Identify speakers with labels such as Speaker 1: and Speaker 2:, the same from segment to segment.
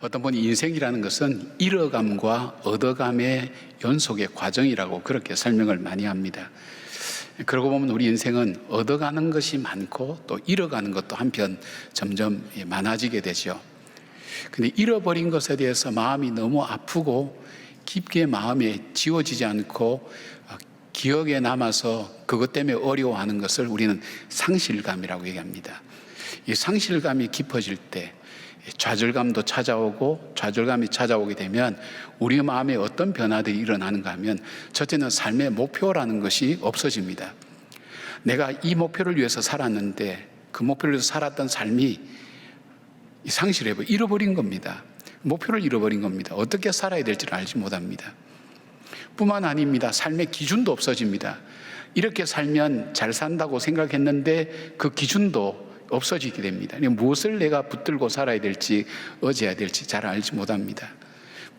Speaker 1: 어떤 분이 인생이라는 것은 잃어감과 얻어감의 연속의 과정이라고 그렇게 설명을 많이 합니다. 그러고 보면 우리 인생은 얻어가는 것이 많고 또 잃어가는 것도 한편 점점 많아지게 되죠. 근데 잃어버린 것에 대해서 마음이 너무 아프고 깊게 마음에 지워지지 않고 기억에 남아서 그것 때문에 어려워하는 것을 우리는 상실감이라고 얘기합니다. 이 상실감이 깊어질 때 좌절감도 찾아오고, 좌절감이 찾아오게 되면 우리 마음에 어떤 변화들이 일어나는가 하면, 첫째는 삶의 목표라는 것이 없어집니다. 내가 이 목표를 위해서 살았는데 그 목표를 위해서 살았던 삶이 잃어버린 겁니다. 목표를 잃어버린 겁니다. 어떻게 살아야 될지를 알지 못합니다. 뿐만 아닙니다. 삶의 기준도 없어집니다. 이렇게 살면 잘 산다고 생각했는데 그 기준도 없어지게 됩니다. 무엇을 내가 붙들고 살아야 될지, 의지해야 될지 잘 알지 못합니다.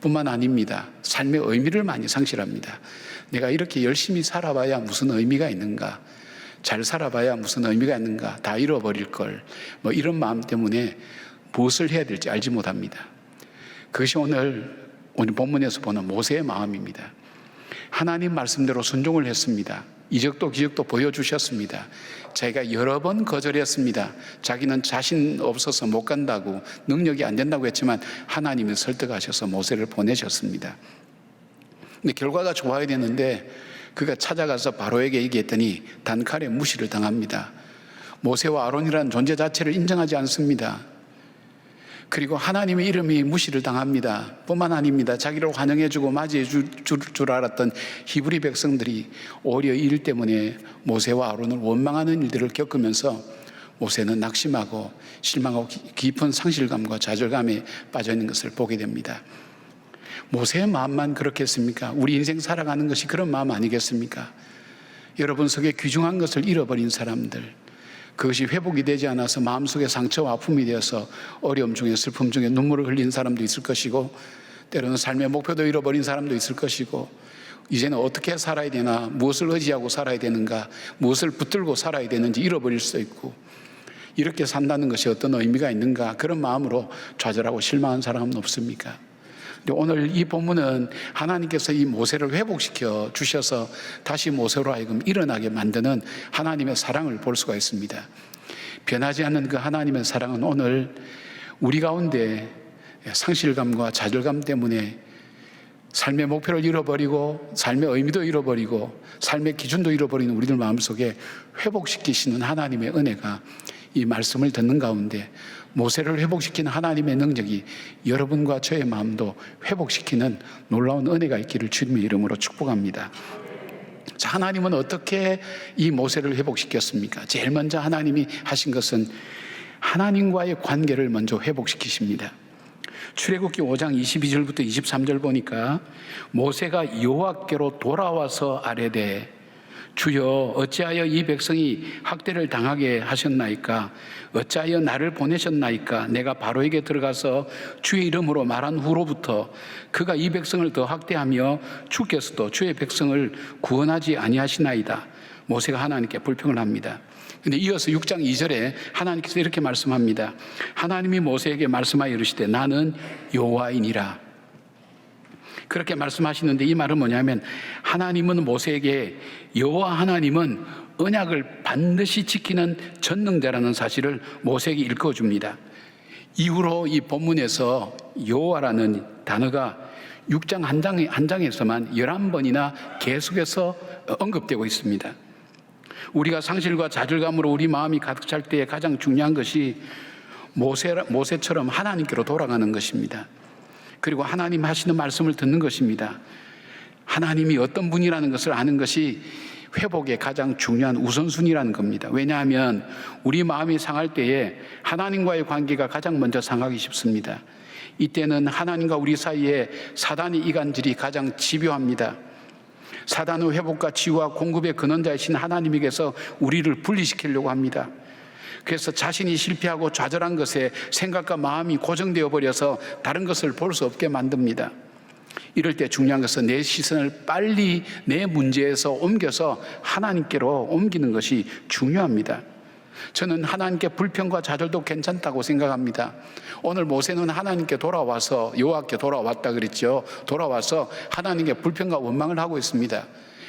Speaker 1: 뿐만 아닙니다. 삶의 의미를 많이 상실합니다. 내가 이렇게 열심히 살아봐야 무슨 의미가 있는가? 잘 살아봐야 무슨 의미가 있는가? 다 잃어버릴 걸. 이런 마음 때문에 무엇을 해야 될지 알지 못합니다. 그것이 오늘 본문에서 보는 모세의 마음입니다. 하나님 말씀대로 순종을 했습니다. 이적도 기적도 보여주셨습니다. 자기가 여러 번 거절했습니다. 자기는 자신 없어서 못 간다고, 능력이 안 된다고 했지만 하나님은 설득하셔서 모세를 보내셨습니다. 근데 결과가 좋아야 되는데 그가 찾아가서 바로에게 얘기했더니 단칼에 무시를 당합니다. 모세와 아론이라는 존재 자체를 인정하지 않습니다. 그리고 하나님의 이름이 무시를 당합니다. 뿐만 아닙니다. 자기를 환영해주고 맞이해 줄 알았던 히브리 백성들이 오히려 이 일 때문에 모세와 아론을 원망하는 일들을 겪으면서 모세는 낙심하고 실망하고 깊은 상실감과 좌절감에 빠져 있는 것을 보게 됩니다. 모세의 마음만 그렇겠습니까? 우리 인생 살아가는 것이 그런 마음 아니겠습니까? 여러분 속에 귀중한 것을 잃어버린 사람들, 그것이 회복이 되지 않아서 마음속에 상처와 아픔이 되어서 어려움 중에, 슬픔 중에 눈물을 흘린 사람도 있을 것이고, 때로는 삶의 목표도 잃어버린 사람도 있을 것이고, 이제는 어떻게 살아야 되나, 무엇을 의지하고 살아야 되는가, 무엇을 붙들고 살아야 되는지 잃어버릴 수도 있고, 이렇게 산다는 것이 어떤 의미가 있는가, 그런 마음으로 좌절하고 실망한 사람은 없습니까? 오늘 이 본문은 하나님께서 이 모세를 회복시켜 주셔서 다시 모세로 하여금 일어나게 만드는 하나님의 사랑을 볼 수가 있습니다. 변하지 않는 그 하나님의 사랑은 오늘 우리 가운데 상실감과 좌절감 때문에 삶의 목표를 잃어버리고 삶의 의미도 잃어버리고 삶의 기준도 잃어버리는 우리들 마음속에 회복시키시는 하나님의 은혜가 이 말씀을 듣는 가운데 모세를 회복시키는 하나님의 능력이 여러분과 저의 마음도 회복시키는 놀라운 은혜가 있기를 주님의 이름으로 축복합니다. 자, 하나님은 어떻게 이 모세를 회복시켰습니까? 제일 먼저 하나님이 하신 것은 하나님과의 관계를 먼저 회복시키십니다. 출애굽기 5장 22절부터 23절 보니까 모세가 여호와께로 돌아와서 아뢰되 주여 어찌하여 이 백성이 학대를 당하게 하셨나이까? 어찌하여 나를 보내셨나이까? 내가 바로에게 들어가서 주의 이름으로 말한 후로부터 그가 이 백성을 더 학대하며 주께서도 주의 백성을 구원하지 아니하시나이다. 모세가 하나님께 불평을 합니다. 근데 이어서 6장 2절에 하나님께서 이렇게 말씀합니다. 하나님이 모세에게 말씀하여 이르시되 나는 여호와이니라. 그렇게 말씀하시는데 이 말은 뭐냐면 하나님은 모세에게 여호와 하나님은 언약을 반드시 지키는 전능자라는 사실을 모세에게 일깨워줍니다. 이후로 이 본문에서 여호와라는 단어가 6장 한 장에서만 11번이나 계속해서 언급되고 있습니다. 우리가 상실과 좌절감으로 우리 마음이 가득 찰 때에 가장 중요한 것이 모세처럼 하나님께로 돌아가는 것입니다. 그리고 하나님 하시는 말씀을 듣는 것입니다. 하나님이 어떤 분이라는 것을 아는 것이 회복의 가장 중요한 우선순위라는 겁니다. 왜냐하면 우리 마음이 상할 때에 하나님과의 관계가 가장 먼저 상하기 쉽습니다. 이때는 하나님과 우리 사이에 사단의 이간질이 가장 집요합니다. 사단의 회복과 치유와 공급의 근원자이신 하나님에게서 우리를 분리시키려고 합니다. 그래서 자신이 실패하고 좌절한 것에 생각과 마음이 고정되어 버려서 다른 것을 볼 수 없게 만듭니다. 이럴 때 중요한 것은 내 시선을 빨리 내 문제에서 옮겨서 하나님께로 옮기는 것이 중요합니다. 저는 하나님께 불평과 좌절도 괜찮다고 생각합니다. 오늘 모세는 하나님께 돌아와서, 여호와께 돌아왔다 그랬죠. 돌아와서 하나님께 불평과 원망을 하고 있습니다.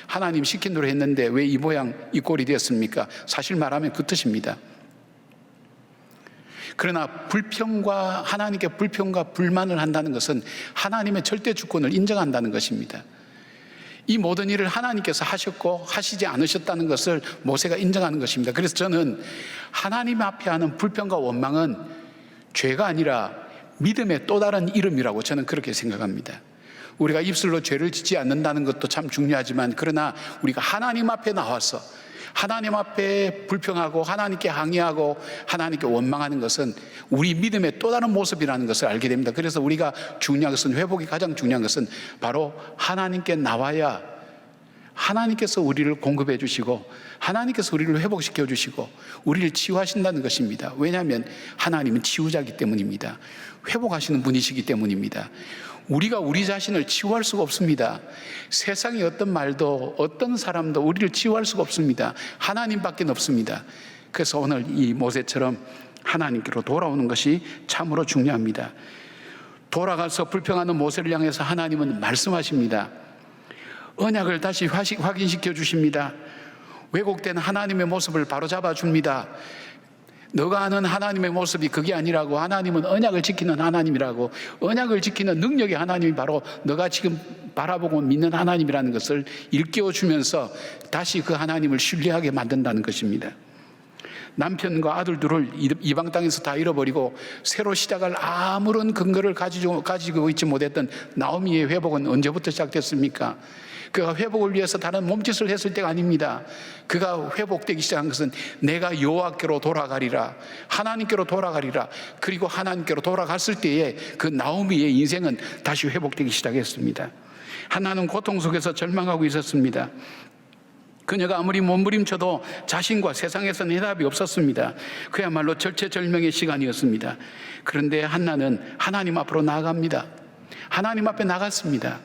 Speaker 1: 하나님 시킨 대로 했는데 왜 이 모양 이 꼴이 되었습니까? 사실 말하면 그 뜻입니다. 그러나 하나님께 불평과 불만을 한다는 것은 하나님의 절대 주권을 인정한다는 것입니다. 이 모든 일을 하나님께서 하셨고 하시지 않으셨다는 것을 모세가 인정하는 것입니다. 그래서 저는 하나님 앞에 하는 불평과 원망은 죄가 아니라 믿음의 또 다른 이름이라고 저는 그렇게 생각합니다. 우리가 입술로 죄를 짓지 않는다는 것도 참 중요하지만, 그러나 우리가 하나님 앞에 나와서 하나님 앞에 불평하고 하나님께 항의하고 하나님께 원망하는 것은 우리 믿음의 또 다른 모습이라는 것을 알게 됩니다. 그래서 우리가 중요한 것은, 회복이 가장 중요한 것은 바로 하나님께 나와야 하나님께서 우리를 공급해 주시고 하나님께서 우리를 회복시켜 주시고 우리를 치유하신다는 것입니다. 왜냐하면 하나님은 치유자이기 때문입니다. 회복하시는 분이시기 때문입니다. 우리가 우리 자신을 치유할 수가 없습니다. 세상의 어떤 말도 어떤 사람도 우리를 치유할 수가 없습니다. 하나님밖에 없습니다. 그래서 오늘 이 모세처럼 하나님께로 돌아오는 것이 참으로 중요합니다. 돌아가서 불평하는 모세를 향해서 하나님은 말씀하십니다. 언약을 다시 확인시켜 주십니다. 왜곡된 하나님의 모습을 바로잡아 줍니다. 너가 아는 하나님의 모습이 그게 아니라고, 하나님은 언약을 지키는 하나님이라고, 언약을 지키는 능력의 하나님이 바로 너가 지금 바라보고 믿는 하나님이라는 것을 일깨워 주면서 다시 그 하나님을 신뢰하게 만든다는 것입니다. 남편과 아들들을 이방 땅에서 다 잃어버리고 새로 시작할 아무런 근거를 가지고 있지 못했던 나오미의 회복은 언제부터 시작됐습니까? 그가 회복을 위해서 다른 몸짓을 했을 때가 아닙니다. 그가 회복되기 시작한 것은 내가 여호와께로 돌아가리라, 하나님께로 돌아가리라. 그리고 하나님께로 돌아갔을 때에 그 나오미의 인생은 다시 회복되기 시작했습니다. 하나는 고통 속에서 절망하고 있었습니다. 그녀가 아무리 몸부림쳐도 자신과 세상에서는 해답이 없었습니다. 그야말로 절체절명의 시간이었습니다. 그런데 한나는 하나님 앞으로 나아갑니다. 하나님 앞에 나갔습니다.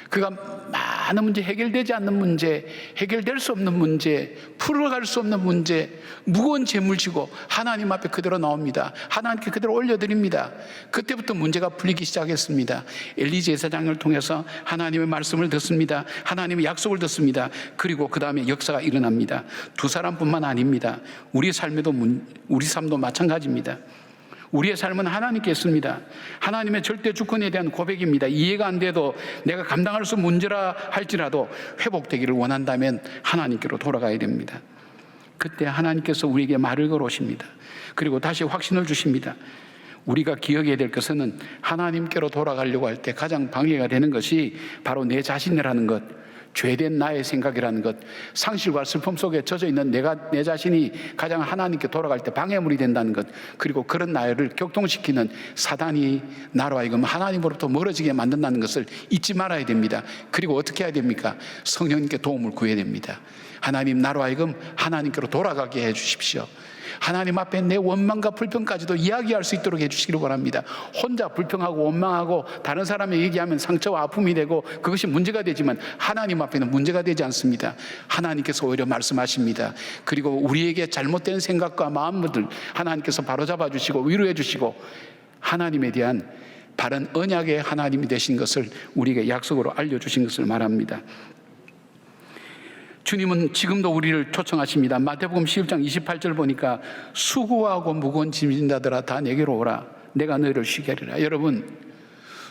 Speaker 1: 그가 많은 문제, 해결되지 않는 문제, 해결될 수 없는 문제, 풀어갈 수 없는 문제, 무거운 짐을 지고 하나님 앞에 그대로 나옵니다. 하나님께 그대로 올려드립니다. 그때부터 문제가 풀리기 시작했습니다. 엘리 제사장을 통해서 하나님의 말씀을 듣습니다. 하나님의 약속을 듣습니다. 그리고 그 다음에 역사가 일어납니다. 두 사람뿐만 아닙니다. 우리 삶도 마찬가지입니다. 우리의 삶은 하나님께 있습니다. 하나님의 절대 주권에 대한 고백입니다. 이해가 안 돼도 내가 감당할 수 없는 문제라 할지라도 회복되기를 원한다면 하나님께로 돌아가야 됩니다. 그때 하나님께서 우리에게 말을 걸어오십니다. 그리고 다시 확신을 주십니다. 우리가 기억해야 될 것은 하나님께로 돌아가려고 할 때 가장 방해가 되는 것이 바로 내 자신이라는 것, 죄된 나의 생각이라는 것, 상실과 슬픔 속에 젖어 있는 내 자신이 가장 하나님께 돌아갈 때 방해물이 된다는 것, 그리고 그런 나를 격동시키는 사단이 나로 하여금 하나님으로부터 멀어지게 만든다는 것을 잊지 말아야 됩니다. 그리고 어떻게 해야 됩니까? 성령님께 도움을 구해야 됩니다. 하나님, 나로 하여금 하나님께로 돌아가게 해 주십시오. 하나님 앞에 내 원망과 불평까지도 이야기할 수 있도록 해주시기를 원합니다. 혼자 불평하고 원망하고 다른 사람에게 얘기하면 상처와 아픔이 되고 그것이 문제가 되지만 하나님 앞에는 문제가 되지 않습니다. 하나님께서 오히려 말씀하십니다. 그리고 우리에게 잘못된 생각과 마음들 하나님께서 바로잡아 주시고 위로해 주시고 하나님에 대한 바른 언약의 하나님이 되신 것을 우리에게 약속으로 알려주신 것을 말합니다. 주님은 지금도 우리를 초청하십니다. 마태복음 11장 28절 보니까 수고하고 무거운 짐진 자들아 다 내게로 오라, 내가 너희를 쉬게 하리라. 여러분,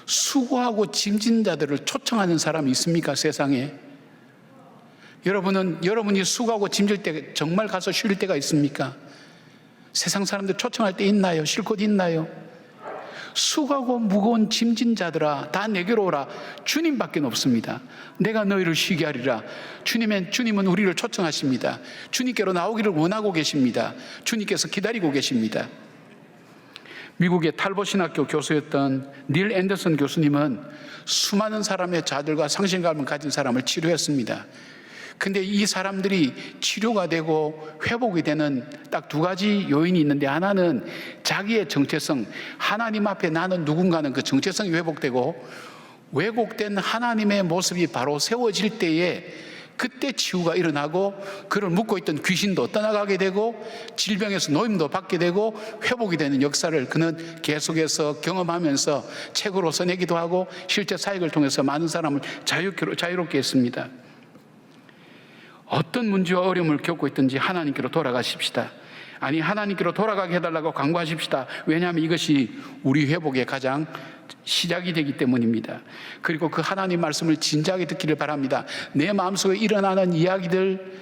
Speaker 1: 수고하고 짐진 자들을 초청하는 사람이 있습니까? 세상에? 여러분이 수고하고 짐질 때 정말 가서 쉴 때가 있습니까? 세상 사람들 초청할 때 있나요? 쉴 곳 있나요? 수고하고 무거운 짐진 자들아 다 내게로 오라. 주님밖에 없습니다. 내가 너희를 쉬게 하리라. 주님은 우리를 초청하십니다. 주님께로 나오기를 원하고 계십니다. 주님께서 기다리고 계십니다. 미국의 탈봇 신학교 교수였던 닐 앤더슨 교수님은 수많은 사람의 자들과 상실감을 가진 사람을 치료했습니다. 근데 이 사람들이 치료가 되고 회복이 되는 딱 두 가지 요인이 있는데, 하나는 자기의 정체성, 하나님 앞에 나는 누군가는 그 정체성이 회복되고, 왜곡된 하나님의 모습이 바로 세워질 때에 그때 치유가 일어나고 그를 묶고 있던 귀신도 떠나가게 되고 질병에서 노임도 받게 되고 회복이 되는 역사를 그는 계속해서 경험하면서 책으로 써내기도 하고 실제 사역을 통해서 많은 사람을 자유롭게 했습니다. 어떤 문제와 어려움을 겪고 있든지 하나님께로 돌아가십시다. 아니, 하나님께로 돌아가게 해달라고 간구하십시다. 왜냐하면 이것이 우리 회복의 가장 시작이 되기 때문입니다. 그리고 그 하나님 말씀을 진지하게 듣기를 바랍니다. 내 마음속에 일어나는 이야기들,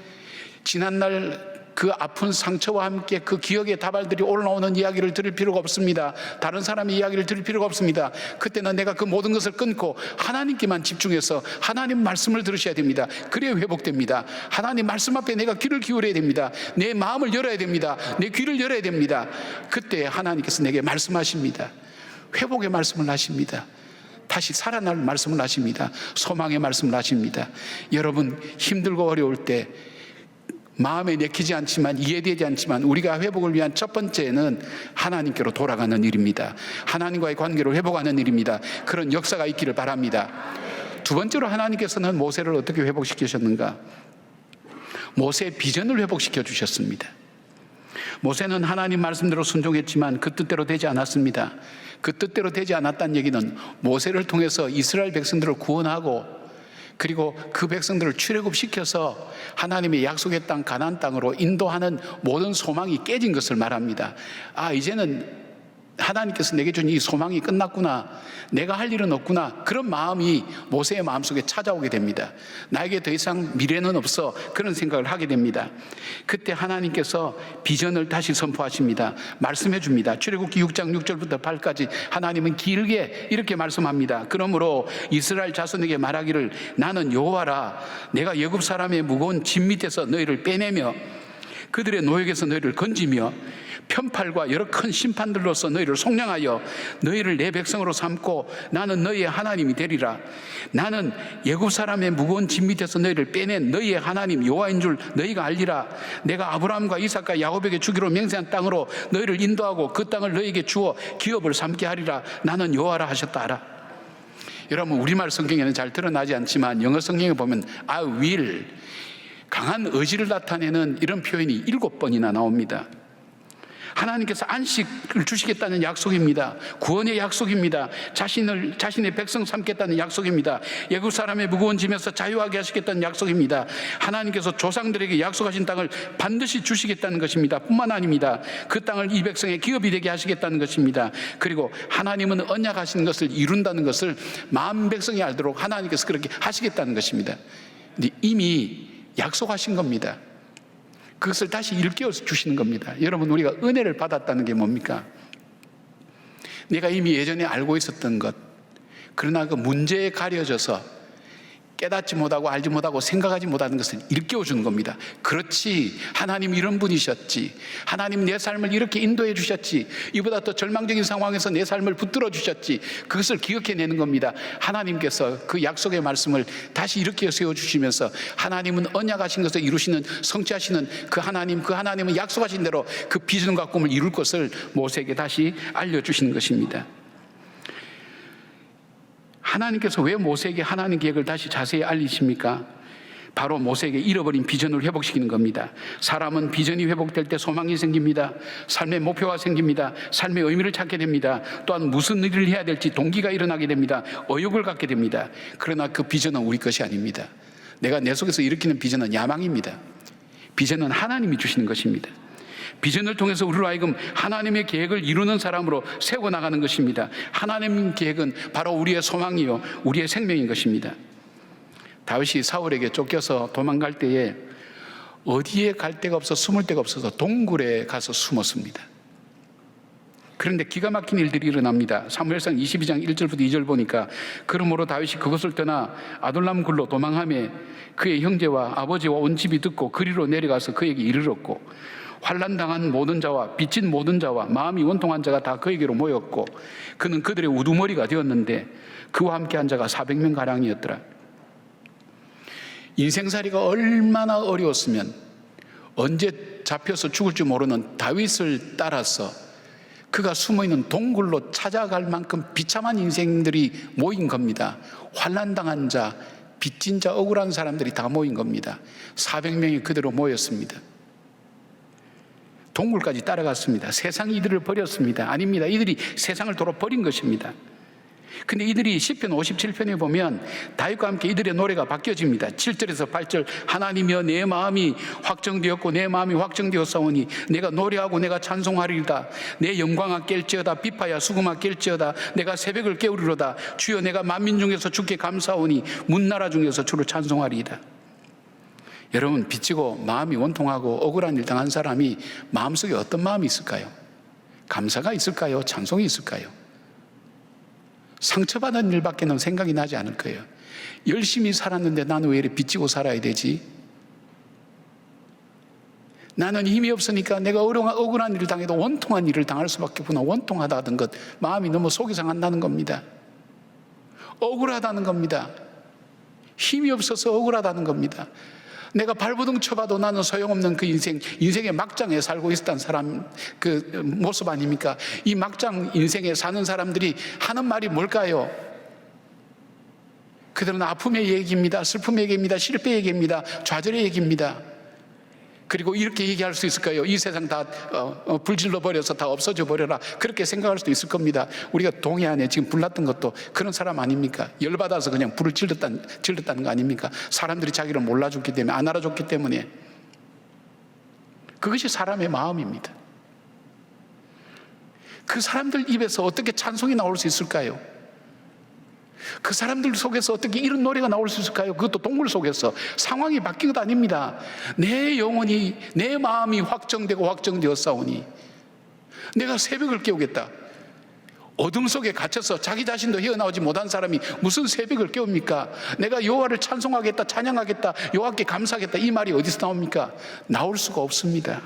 Speaker 1: 지난날 그 아픈 상처와 함께 그 기억의 다발들이 올라오는 이야기를 들을 필요가 없습니다. 다른 사람의 이야기를 들을 필요가 없습니다. 그때는 내가 그 모든 것을 끊고 하나님께만 집중해서 하나님 말씀을 들으셔야 됩니다. 그래야 회복됩니다. 하나님 말씀 앞에 내가 귀를 기울여야 됩니다. 내 마음을 열어야 됩니다. 내 귀를 열어야 됩니다. 그때 하나님께서 내게 말씀하십니다. 회복의 말씀을 하십니다. 다시 살아날 말씀을 하십니다. 소망의 말씀을 하십니다. 여러분, 힘들고 어려울 때 마음에 내키지 않지만, 이해되지 않지만 우리가 회복을 위한 첫 번째는 하나님께로 돌아가는 일입니다. 하나님과의 관계를 회복하는 일입니다. 그런 역사가 있기를 바랍니다. 두 번째로 하나님께서는 모세를 어떻게 회복시키셨는가? 모세의 비전을 회복시켜 주셨습니다. 모세는 하나님 말씀대로 순종했지만 그 뜻대로 되지 않았습니다. 그 뜻대로 되지 않았다는 얘기는 모세를 통해서 이스라엘 백성들을 구원하고 그리고 그 백성들을 출애굽시켜서 하나님의 약속의 땅 가나안 땅으로 인도하는 모든 소망이 깨진 것을 말합니다. 아, 이제는 하나님께서 내게 준 이 소망이 끝났구나, 내가 할 일은 없구나, 그런 마음이 모세의 마음속에 찾아오게 됩니다. 나에게 더 이상 미래는 없어, 그런 생각을 하게 됩니다. 그때 하나님께서 비전을 다시 선포하십니다. 말씀해 줍니다. 출애굽기 6장 6절부터 8까지 하나님은 길게 이렇게 말씀합니다. 그러므로 이스라엘 자손에게 말하기를, 나는 여호와라. 내가 애굽 사람의 무거운 짐 밑에서 너희를 빼내며 그들의 노역에서 너희를 건지며 편팔과 여러 큰 심판들로서 너희를 속량하여 너희를 내 백성으로 삼고 나는 너희의 하나님이 되리라. 나는 애굽 사람의 무거운 짐 밑에서 너희를 빼낸 너희의 하나님 여호와인 줄 너희가 알리라. 내가 아브라함과 이삭과 야곱에게 주기로 맹세한 땅으로 너희를 인도하고 그 땅을 너희에게 주어 기업을 삼게 하리라. 나는 여호와라 하셨다 알아. 여러분, 우리말 성경에는 잘 드러나지 않지만 영어 성경에 보면 I will, 강한 의지를 나타내는 이런 표현이 7번이나 나옵니다. 하나님께서 안식을 주시겠다는 약속입니다. 구원의 약속입니다. 자신의 백성 삼겠다는 약속입니다. 애굽 사람의 무거운 짐에서 자유하게 하시겠다는 약속입니다. 하나님께서 조상들에게 약속하신 땅을 반드시 주시겠다는 것입니다. 뿐만 아닙니다. 그 땅을 이 백성의 기업이 되게 하시겠다는 것입니다. 그리고 하나님은 언약하시는 것을 이룬다는 것을 만 백성이 알도록 하나님께서 그렇게 하시겠다는 것입니다. 근데 이미 약속하신 겁니다. 그것을 다시 일깨워 주시는 겁니다. 여러분, 우리가 은혜를 받았다는 게 뭡니까? 내가 이미 예전에 알고 있었던 것, 그러나 그 문제에 가려져서 깨닫지 못하고 알지 못하고 생각하지 못하는 것을 일깨워 주는 겁니다. 그렇지, 하나님 이런 분이셨지, 하나님 내 삶을 이렇게 인도해 주셨지, 이보다 더 절망적인 상황에서 내 삶을 붙들어 주셨지, 그것을 기억해내는 겁니다. 하나님께서 그 약속의 말씀을 다시 이렇게 세워주시면서 하나님은 언약하신 것을 이루시는, 성취하시는 그 하나님은 약속하신 대로 그 비전과 꿈을 이룰 것을 모세에게 다시 알려주시는 것입니다. 하나님께서 왜 모세에게 하나님 계획을 다시 자세히 알리십니까? 바로 모세에게 잃어버린 비전을 회복시키는 겁니다. 사람은 비전이 회복될 때 소망이 생깁니다. 삶의 목표가 생깁니다. 삶의 의미를 찾게 됩니다. 또한 무슨 일을 해야 될지 동기가 일어나게 됩니다. 의욕을 갖게 됩니다. 그러나 그 비전은 우리 것이 아닙니다. 내가 내 속에서 일으키는 비전은 야망입니다. 비전은 하나님이 주시는 것입니다. 비전을 통해서 우리로 하여금 하나님의 계획을 이루는 사람으로 세워나가는 것입니다. 하나님 계획은 바로 우리의 소망이요 우리의 생명인 것입니다. 다윗이 사울에게 쫓겨서 도망갈 때에 어디에 갈 데가 없어 숨을 데가 없어서 동굴에 가서 숨었습니다. 그런데 기가 막힌 일들이 일어납니다. 사무엘상 22장 1절부터 2절 보니까, 그러므로 다윗이 그것을 떠나 아둘람 굴로 도망하며 그의 형제와 아버지와 온 집이 듣고 그리로 내려가서 그에게 이르렀고, 환난당한 모든 자와 빚진 모든 자와 마음이 원통한 자가 다 그에게로 모였고, 그는 그들의 우두머리가 되었는데 그와 함께 한 자가 400명가량이었더라. 인생살이가 얼마나 어려웠으면 언제 잡혀서 죽을지 모르는 다윗을 따라서 그가 숨어있는 동굴로 찾아갈 만큼 비참한 인생들이 모인 겁니다. 환난당한 자, 빚진 자, 억울한 사람들이 다 모인 겁니다. 400명이 그대로 모였습니다. 동굴까지 따라갔습니다. 세상이 이들을 버렸습니다. 아닙니다. 이들이 세상을 도로 버린 것입니다. 근데 이들이 시편 57편에 보면 다윗과 함께 이들의 노래가 바뀌어집니다. 7절에서 8절, 하나님이여 내 마음이 확정되었고 내 마음이 확정되었사오니 내가 노래하고 내가 찬송하리이다. 내 영광아 깰지어다. 비파야 수금아 깰지어다. 내가 새벽을 깨우리로다. 주여 내가 만민 중에서 주께 감사하오니 문나라 중에서 주를 찬송하리이다. 여러분, 빚지고 마음이 원통하고 억울한 일 당한 사람이 마음속에 어떤 마음이 있을까요? 감사가 있을까요? 찬송이 있을까요? 상처받은 일밖에는 생각이 나지 않을 거예요. 열심히 살았는데 나는 왜 이렇게 빚지고 살아야 되지? 나는 힘이 없으니까 내가 억울한 일을 당해도 원통한 일을 당할 수밖에 없구나. 원통하다는 것, 마음이 너무 속이 상한다는 겁니다. 억울하다는 겁니다. 힘이 없어서 억울하다는 겁니다. 내가 발버둥 쳐봐도 나는 소용없는 그 인생의 막장에 살고 있었던 사람 그 모습 아닙니까? 이 막장 인생에 사는 사람들이 하는 말이 뭘까요? 그들은 아픔의 얘기입니다. 슬픔의 얘기입니다. 실패의 얘기입니다. 좌절의 얘기입니다. 그리고 이렇게 얘기할 수 있을까요? 이 세상 다 불질러 버려서 다 없어져 버려라. 그렇게 생각할 수도 있을 겁니다. 우리가 동해 안에 지금 불 났던 것도 그런 사람 아닙니까? 열받아서 그냥 불을 질렀다는 거 아닙니까? 사람들이 자기를 몰라줬기 때문에, 안 알아줬기 때문에. 그것이 사람의 마음입니다. 그 사람들 입에서 어떻게 찬송이 나올 수 있을까요? 그 사람들 속에서 어떻게 이런 노래가 나올 수 있을까요? 그것도 동굴 속에서. 상황이 바뀐 것 아닙니다. 내 영혼이, 내 마음이 확정되고 확정되었사오니 내가 새벽을 깨우겠다. 어둠 속에 갇혀서 자기 자신도 헤어나오지 못한 사람이 무슨 새벽을 깨웁니까? 내가 여호와를 찬송하겠다, 찬양하겠다, 여호와께 감사하겠다, 이 말이 어디서 나옵니까? 나올 수가 없습니다.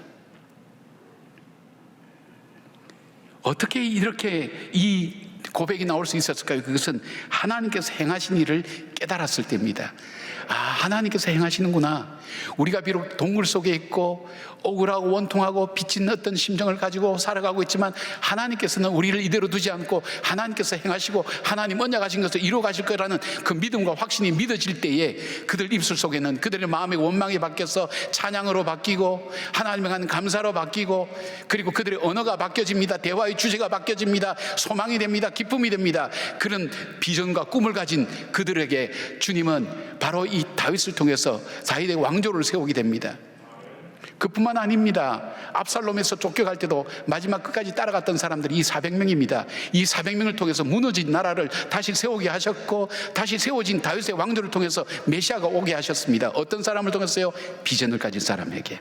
Speaker 1: 어떻게 이렇게 이 고백이 나올 수 있었을까요? 그것은 하나님께서 행하신 일을 깨달았을 때입니다. 아, 하나님께서 행하시는구나. 우리가 비록 동굴 속에 있고 억울하고 원통하고 빚진 어떤 심정을 가지고 살아가고 있지만 하나님께서는 우리를 이대로 두지 않고 하나님께서 행하시고 하나님 언약하신 것을 이루어 가실 거라는 그 믿음과 확신이 믿어질 때에 그들 입술 속에는 그들의 마음의 원망이 바뀌어서 찬양으로 바뀌고 하나님에 대한 감사로 바뀌고 그리고 그들의 언어가 바뀌어집니다. 대화의 주제가 바뀌어집니다. 소망이 됩니다. 기쁨이 됩니다. 그런 비전과 꿈을 가진 그들에게 주님은 바로 이 다윗을 통해서 다윗의 왕조를 세우게 됩니다. 그뿐만 아닙니다. 압살롬에서 쫓겨갈 때도 마지막 끝까지 따라갔던 사람들이 이 400명입니다. 이 400명을 통해서 무너진 나라를 다시 세우게 하셨고 다시 세워진 다윗의 왕조를 통해서 메시아가 오게 하셨습니다. 어떤 사람을 통해서요? 비전을 가진 사람에게.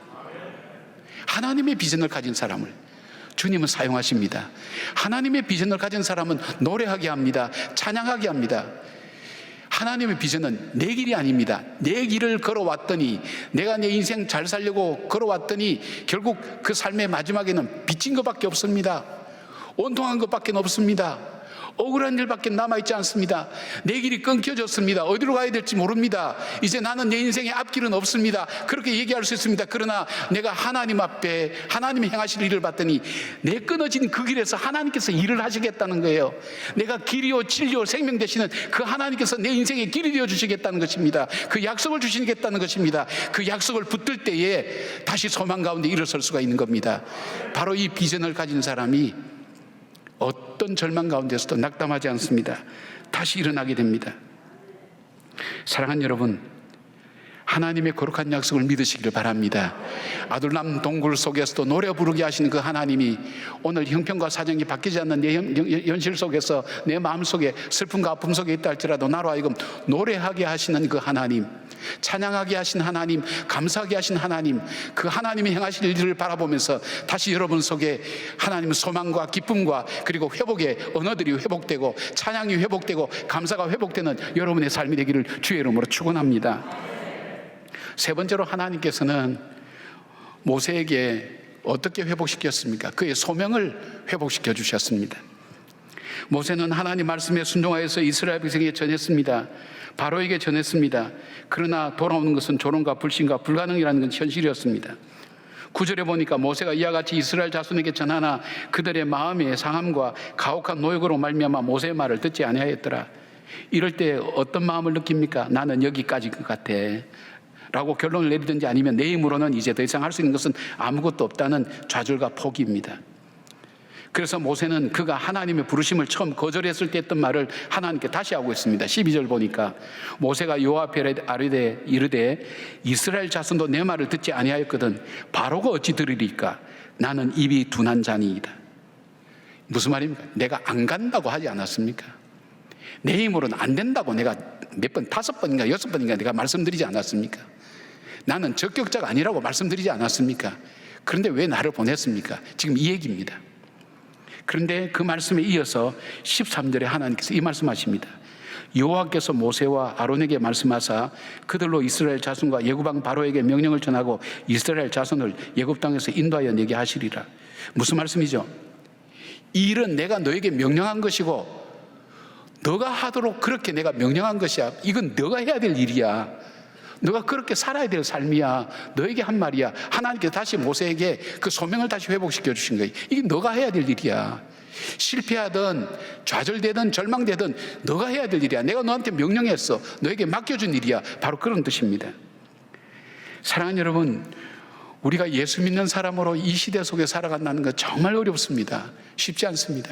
Speaker 1: 하나님의 비전을 가진 사람을 주님은 사용하십니다. 하나님의 비전을 가진 사람은 노래하게 합니다. 찬양하게 합니다. 하나님의 비전은 내 길이 아닙니다. 내 길을 걸어왔더니 내가 내 인생 잘 살려고 걸어왔더니 결국 그 삶의 마지막에는 빚진 것밖에 없습니다. 온통한 것밖에 없습니다. 억울한 일밖에 남아있지 않습니다. 내 길이 끊겨졌습니다. 어디로 가야 될지 모릅니다. 이제 나는 내 인생의 앞길은 없습니다. 그렇게 얘기할 수 있습니다. 그러나 내가 하나님 앞에 하나님이 행하실 일을 봤더니 내 끊어진 그 길에서 하나님께서 일을 하시겠다는 거예요. 내가 길이요 진리요 생명 되시는 그 하나님께서 내 인생의 길이 되어 주시겠다는 것입니다. 그 약속을 주시겠다는 것입니다. 그 약속을 붙들 때에 다시 소망 가운데 일어설 수가 있는 겁니다. 바로 이 비전을 가진 사람이 어떤 절망 가운데서도 낙담하지 않습니다. 다시 일어나게 됩니다. 사랑하는 여러분, 하나님의 거룩한 약속을 믿으시기를 바랍니다. 아둘람 동굴 속에서도 노래 부르게 하시는 그 하나님이 오늘 형편과 사정이 바뀌지 않는 내 현실 속에서 내 마음 속에 슬픔과 아픔 속에 있다 할지라도 나로 하여금 노래하게 하시는 그 하나님, 찬양하게 하신 하나님, 감사하게 하신 하나님, 그 하나님이 행하실 일을 바라보면서 다시 여러분 속에 하나님의 소망과 기쁨과 그리고 회복의 언어들이 회복되고 찬양이 회복되고 감사가 회복되는 여러분의 삶이 되기를 주의 이름으로 축원합니다. 세 번째로 하나님께서는 모세에게 어떻게 회복시켰습니까? 그의 소명을 회복시켜 주셨습니다. 모세는 하나님 말씀에 순종하여서 이스라엘 백성에게 전했습니다. 바로에게 전했습니다. 그러나 돌아오는 것은 조롱과 불신과 불가능이라는 건 현실이었습니다. 9절에 보니까 모세가 이와 같이 이스라엘 자손에게 전하나 그들의 마음의 상함과 가혹한 노역으로 말미암아 모세의 말을 듣지 아니하였더라. 이럴 때 어떤 마음을 느낍니까? 나는 여기까지인 것 같아 라고 결론을 내리든지, 아니면 내 힘으로는 이제 더 이상 할 수 있는 것은 아무것도 없다는 좌절과 포기입니다. 그래서 모세는 그가 하나님의 부르심을 처음 거절했을 때 했던 말을 하나님께 다시 하고 있습니다. 12절 보니까 모세가 여호와 앞에 아뢰되 이르되 이스라엘 자손도 내 말을 듣지 아니하였거든 바로가 어찌 들으리까? 나는 입이 둔한 자니이다. 무슨 말입니까? 내가 안 간다고 하지 않았습니까? 내 힘으로는 안 된다고 내가 몇 번, 5번인가 6번인가 내가 말씀드리지 않았습니까? 나는 적격자가 아니라고 말씀드리지 않았습니까? 그런데 왜 나를 보냈습니까? 지금 이 얘기입니다. 그런데 그 말씀에 이어서 13절에 하나님께서 이 말씀하십니다. 여호와께서 모세와 아론에게 말씀하사 그들로 이스라엘 자손과 애굽왕 바로에게 명령을 전하고 이스라엘 자손을 애굽 땅에서 인도하여 내게 하시리라. 무슨 말씀이죠? 이 일은 내가 너에게 명령한 것이고 너가 하도록 그렇게 내가 명령한 것이야. 이건 너가 해야 될 일이야. 너가 그렇게 살아야 될 삶이야. 너에게 한 말이야. 하나님께서 다시 모세에게 그 소명을 다시 회복시켜 주신 거예요. 이게 너가 해야 될 일이야. 실패하든 좌절되든 절망되든 너가 해야 될 일이야. 내가 너한테 명령했어. 너에게 맡겨준 일이야. 바로 그런 뜻입니다. 사랑하는 여러분, 우리가 예수 믿는 사람으로 이 시대 속에 살아간다는 건 정말 어렵습니다. 쉽지 않습니다.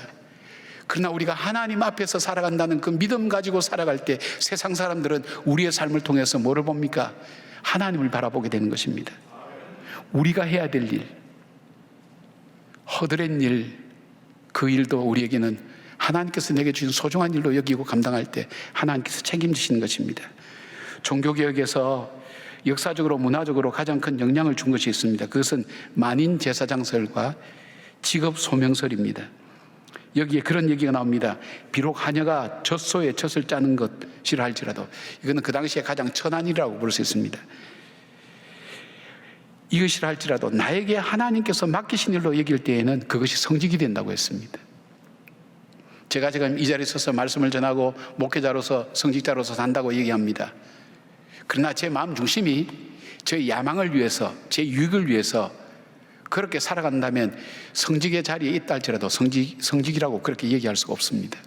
Speaker 1: 그러나 우리가 하나님 앞에서 살아간다는 그 믿음 가지고 살아갈 때 세상 사람들은 우리의 삶을 통해서 뭐를 봅니까? 하나님을 바라보게 되는 것입니다. 우리가 해야 될 일, 허드렛 일, 그 일도 우리에게는 하나님께서 내게 주신 소중한 일로 여기고 감당할 때 하나님께서 책임지시는 것입니다. 종교개혁에서 역사적으로 문화적으로 가장 큰 영향을 준 것이 있습니다. 그것은 만인 제사장설과 직업 소명설입니다. 여기에 그런 얘기가 나옵니다. 비록 하녀가 젖소에 젖을 짜는 것이라 할지라도 이거는 그 당시에 가장 천한 일이라고 볼 수 있습니다. 이것이라 할지라도 나에게 하나님께서 맡기신 일로 여길 때에는 그것이 성직이 된다고 했습니다. 제가 지금 이 자리에 서서 말씀을 전하고 목회자로서 성직자로서 산다고 얘기합니다. 그러나 제 마음 중심이 제 야망을 위해서, 제 유익을 위해서 그렇게 살아간다면 성직의 자리에 있다 할지라도 성직이라고 그렇게 얘기할 수가 없습니다.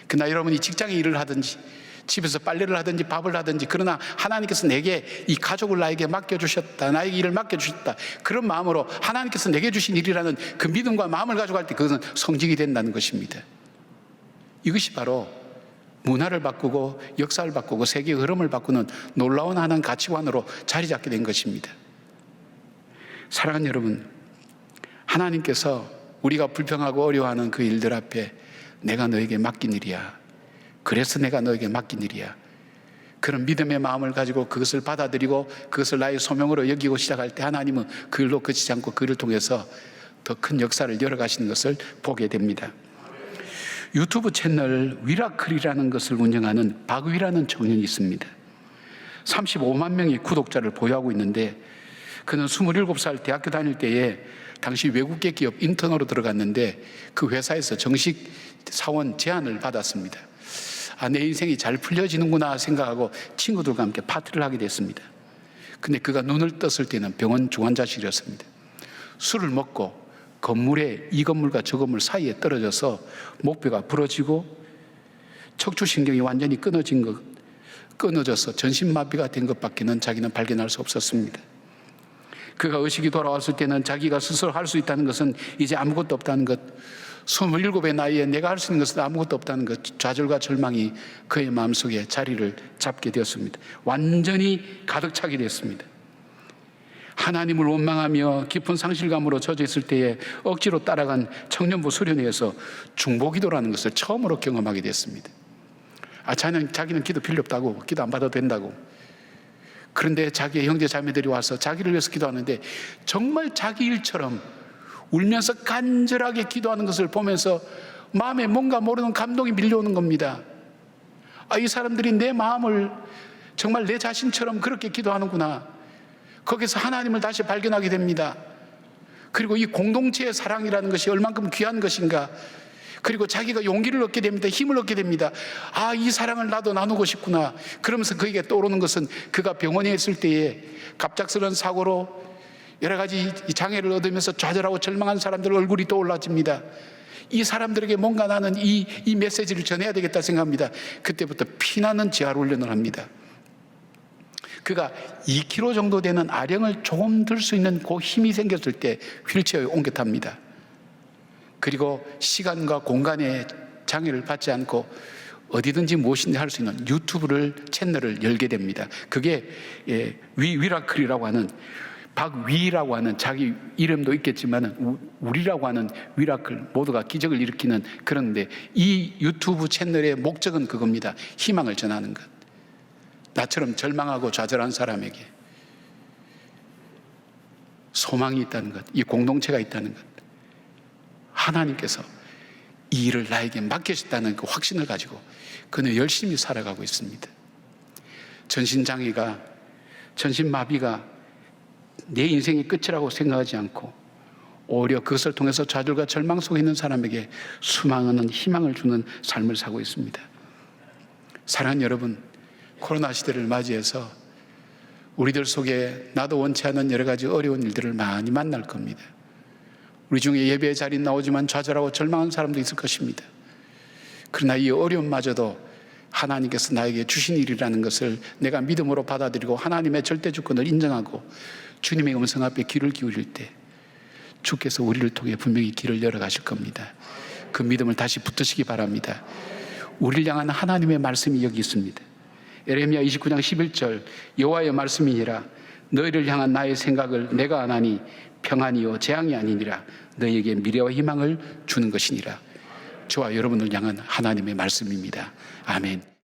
Speaker 1: 그러나 여러분이 직장에 일을 하든지 집에서 빨래를 하든지 밥을 하든지, 그러나 하나님께서 내게 이 가족을 나에게 맡겨주셨다, 나에게 일을 맡겨주셨다, 그런 마음으로 하나님께서 내게 주신 일이라는 그 믿음과 마음을 가지고 할 때 그것은 성직이 된다는 것입니다. 이것이 바로 문화를 바꾸고 역사를 바꾸고 세계의 흐름을 바꾸는 놀라운 하나님 가치관으로 자리 잡게 된 것입니다. 사랑하는 여러분, 하나님께서 우리가 불평하고 어려워하는 그 일들 앞에 내가 너에게 맡긴 일이야, 그래서 내가 너에게 맡긴 일이야, 그런 믿음의 마음을 가지고 그것을 받아들이고 그것을 나의 소명으로 여기고 시작할 때 하나님은 그 일로 그치지 않고 그를 통해서 더 큰 역사를 열어가시는 것을 보게 됩니다. 유튜브 채널 위라클이라는 것을 운영하는 박위라는 청년이 있습니다. 35만 명의 구독자를 보유하고 있는데, 그는 27살 대학교 다닐 때에 당시 외국계 기업 인턴으로 들어갔는데 그 회사에서 정식 사원 제안을 받았습니다. 내 인생이 잘 풀려지는구나 생각하고 친구들과 함께 파티를 하게 됐습니다. 근데 그가 눈을 떴을 때는 병원 중환자실이었습니다. 술을 먹고 이 건물과 저 건물 사이에 떨어져서 목뼈가 부러지고 척추신경이 완전히 끊어져서 전신마비가 된 것밖에는 자기는 발견할 수 없었습니다. 그가 의식이 돌아왔을 때는 자기가 스스로 할 수 있다는 것은 이제 아무것도 없다는 것, 27의 나이에 내가 할 수 있는 것은 아무것도 없다는 것, 좌절과 절망이 그의 마음속에 자리를 잡게 되었습니다. 완전히 가득 차게 됐습니다. 하나님을 원망하며 깊은 상실감으로 젖어 있을 때에 억지로 따라간 청년부 수련회에서 중보기도라는 것을 처음으로 경험하게 됐습니다. 자기는 기도 필요 없다고, 기도 안 받아도 된다고. 그런데 자기의 형제 자매들이 와서 자기를 위해서 기도하는데 정말 자기 일처럼 울면서 간절하게 기도하는 것을 보면서 마음에 뭔가 모르는 감동이 밀려오는 겁니다. 이 사람들이 내 마음을 정말 내 자신처럼 그렇게 기도하는구나. 거기서 하나님을 다시 발견하게 됩니다. 그리고 이 공동체의 사랑이라는 것이 얼만큼 귀한 것인가, 그리고 자기가 용기를 얻게 됩니다. 힘을 얻게 됩니다. 이 사랑을 나도 나누고 싶구나. 그러면서 그에게 떠오르는 것은 그가 병원에 있을 때에 갑작스러운 사고로 여러 가지 장애를 얻으면서 좌절하고 절망한 사람들 얼굴이 떠올라집니다. 이 사람들에게 뭔가 나는 이 메시지를 전해야 되겠다 생각합니다. 그때부터 피나는 재활훈련을 합니다. 그가 2kg 정도 되는 아령을 조금 들 수 있는 그 힘이 생겼을 때 휠체어에 옮겨 탑니다. 그리고 시간과 공간의 장애를 받지 않고 어디든지 무엇인지 할 수 있는 유튜브를 채널을 열게 됩니다. 그게 위라클이라고 하는, 박위라고 하는 자기 이름도 있겠지만 우리라고 하는 위라클, 모두가 기적을 일으키는, 그런데 이 유튜브 채널의 목적은 그겁니다. 희망을 전하는 것. 나처럼 절망하고 좌절한 사람에게 소망이 있다는 것, 이 공동체가 있다는 것, 하나님께서 이 일을 나에게 맡겨졌다는 그 확신을 가지고 그는 열심히 살아가고 있습니다. 전신장애가, 전신마비가 내 인생의 끝이라고 생각하지 않고 오히려 그것을 통해서 좌절과 절망 속에 있는 사람에게 수많은 희망을 주는 삶을 살고 있습니다. 사랑하는 여러분, 코로나 시대를 맞이해서 우리들 속에 나도 원치 않는 여러 가지 어려운 일들을 많이 만날 겁니다. 우리 중에 예배의 자리에 나오지만 좌절하고 절망한 사람도 있을 것입니다. 그러나 이 어려움마저도 하나님께서 나에게 주신 일이라는 것을 내가 믿음으로 받아들이고 하나님의 절대 주권을 인정하고 주님의 음성 앞에 귀를 기울일 때 주께서 우리를 통해 분명히 길을 열어가실 겁니다. 그 믿음을 다시 붙드시기 바랍니다. 우리를 향한 하나님의 말씀이 여기 있습니다. 에레미야 29장 11절, 여호와의 말씀이니라. 너희를 향한 나의 생각을 내가 아나니 평안이요 재앙이 아니니라. 너희에게 미래와 희망을 주는 것이니라. 저와 여러분을 향한 하나님의 말씀입니다. 아멘.